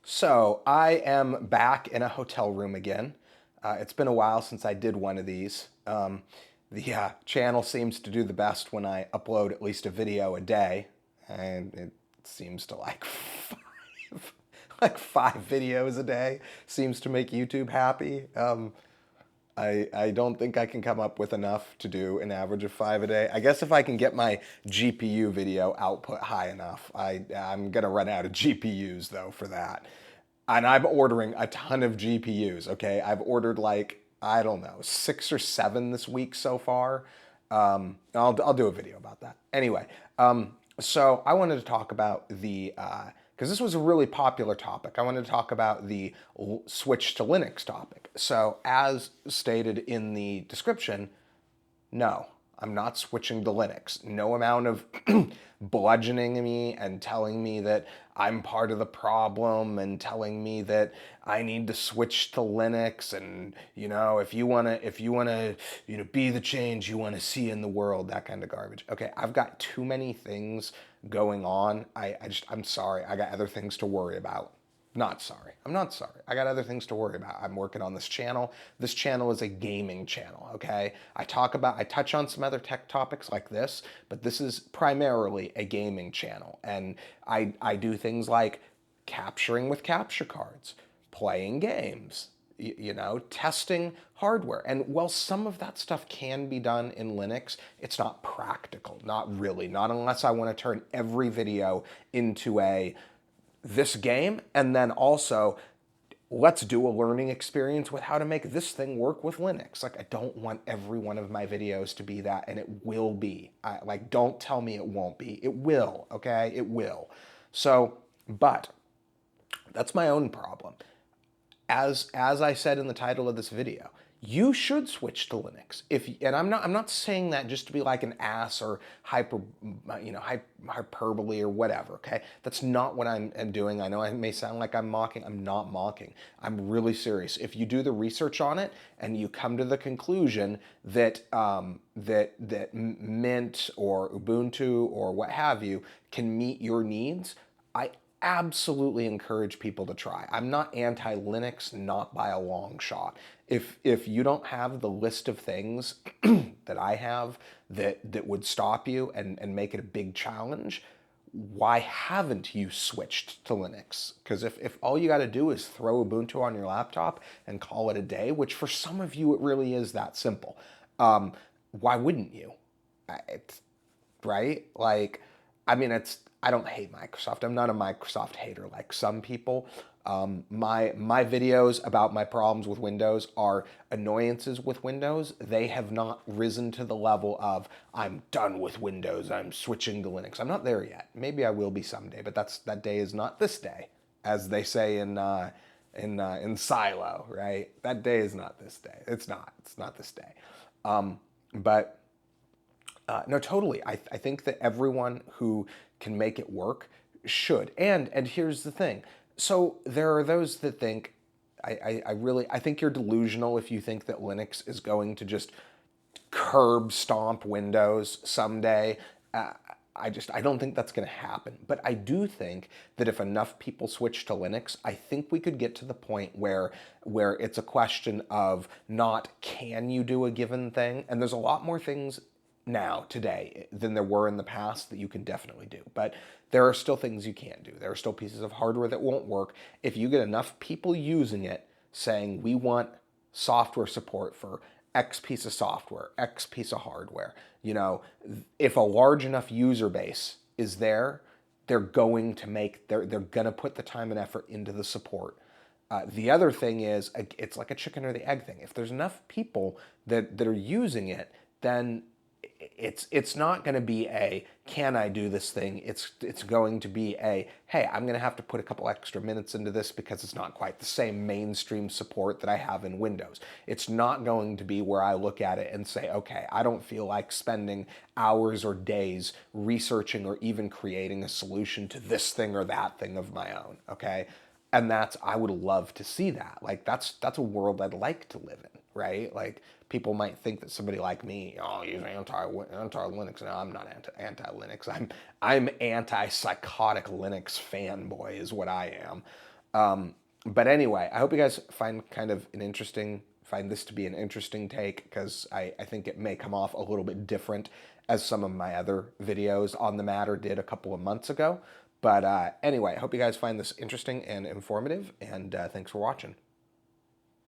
So I am back in a hotel room again. It's been a while since I did one of these. The channel seems to do the best when I upload at least a video a day, and it seems to like like 5 videos a day seems to make YouTube happy. I don't think I can come up with enough to do an average of 5 a day. I guess if I can get my GPU video output high enough, I'm gonna run out of GPUs though for that. And I'm ordering a ton of GPUs, okay? I've ordered like, I don't know, 6 or 7 this week so far. I'll do a video about that. Anyway, so I wanted to talk about because this was a really popular topic. I wanted to talk about the switch to Linux topic. So, as stated in the description, no, I'm not switching to Linux. No amount of bludgeoning me and telling me that I'm part of the problem and telling me that I need to switch to Linux and if you wanna be the change you wanna see in the world, that kind of garbage. Okay, I've got too many things going on. I'm sorry. I got other things to worry about. Not sorry. I'm not sorry. I got other things to worry about. I'm working on this channel. This channel is a gaming channel, okay? I touch on some other tech topics like this, but this is primarily a gaming channel. And I do things like capturing with capture cards, playing games, testing hardware. And while some of that stuff can be done in Linux, it's not practical. Not really. Not unless I want to turn every video into this game, and then also let's do a learning experience with how to make this thing work with Linux. Like, I don't want every one of my videos to be that, and it will be. Don't tell me it won't be. It will, okay? It will. So, but that's my own problem. As I said in the title of this video, you should switch to Linux. And I'm not saying that just to be like an ass or hyperbole or whatever. Okay, that's not what I'm doing. I know I may sound like I'm mocking. I'm not mocking. I'm really serious. If you do the research on it and you come to the conclusion that that Mint or Ubuntu or what have you can meet your needs, I absolutely encourage people to try. I'm not anti-Linux, not by a long shot. If you don't have the list of things that I have that would stop you and make it a big challenge, why haven't you switched to Linux? Because if all you got to do is throw Ubuntu on your laptop and call it a day, which for some of you it really is that simple, why wouldn't you? It's, right? Like, I mean, I don't hate Microsoft. I'm not a Microsoft hater like some people. My videos about my problems with Windows are annoyances with Windows. They have not risen to the level of I'm done with Windows. I'm switching to Linux. I'm not there yet. Maybe I will be someday, but that day is not this day, as they say in Silo, right? That day is not this day. It's not. It's not this day. But no, totally. I think that everyone who can make it work should. And here's the thing. So there are those that think, I think you're delusional if you think that Linux is going to just curb stomp Windows someday. I don't think that's going to happen. But I do think that if enough people switch to Linux, I think we could get to the point where it's a question of not can you do a given thing, and there's a lot more things now today than there were in the past that you can definitely do. But there are still things you can't do. There are still pieces of hardware that won't work. If you get enough people using it saying we want software support for X piece of software, X piece of hardware, if a large enough user base is there, they're gonna put the time and effort into the support. The other thing is, it's like a chicken or the egg thing. If there's enough people that are using it, then it's not going to be a can I do this thing. It's going to be a hey, I'm going to have to put a couple extra minutes into this because it's not quite the same mainstream support that I have in Windows. It's not going to be where I look at it and say, okay, I don't feel like spending hours or days researching or even creating a solution to this thing or that thing of my own. Okay. And I would love to see that. Like, that's a world I'd like to live in, right? Like, people might think that somebody like me, oh, you're anti-Linux. No, I'm not anti-Linux. I'm anti-psychotic Linux fanboy is what I am. But anyway, I hope you guys find find this to be an interesting take, because I think it may come off a little bit different as some of my other videos on the matter did a couple of months ago. But anyway, I hope you guys find this interesting and informative, and thanks for watching.